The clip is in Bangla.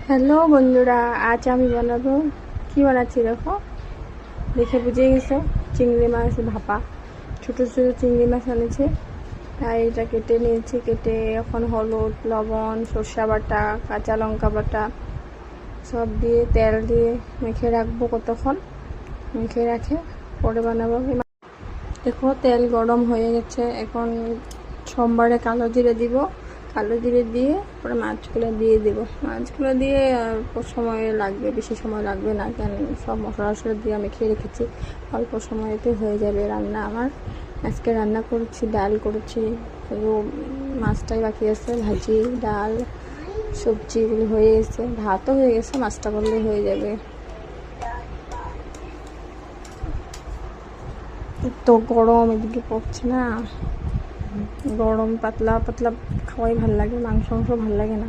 হ্যালো বন্ধুরা, আজ আমি বানাবো কি বানাচ্ছি দেখো, দেখে বুঝে গেছো। চিংড়ি মাছ ভাপা, ছোটো ছোটো চিংড়ি মাছ আনেছে, তাই এটা কেটে নিয়েছি। কেটে এখন হলুদ, লবণ, সর্ষে বাটা, কাঁচা লঙ্কা বাটা সব দিয়ে তেল দিয়ে মেখে রাখবো। কতক্ষণ মেখে রাখে পরে বানাবো। দেখো তেল গরম হয়ে গেছে, এখন সোমবারে কালো জিরে দিব। কালো জিরে দিয়ে পরে মাছগুলো দিয়ে দেবো। মাছগুলো দিয়ে অল্প সময় লাগবে, বেশি সময় লাগবে না, কেন সব মশলা টশলা দিয়ে আমি খেয়ে রেখেছি। অল্প সময়তে হয়ে যাবে রান্না আমার। আজকে রান্না করেছি, ডাল করেছি, শুধু মাছটাই বাকি আছে। ভাজি, ডাল, সবজিগুলো হয়ে গেছে, ভাতও হয়ে গেছে, মাছটা করলে হয়ে যাবে। তো গরম এদিকে পড়ছে না, গরম পাতলা পাতলা খাওয়াই ভাল লাগে, মাংস ভাল লাগে না।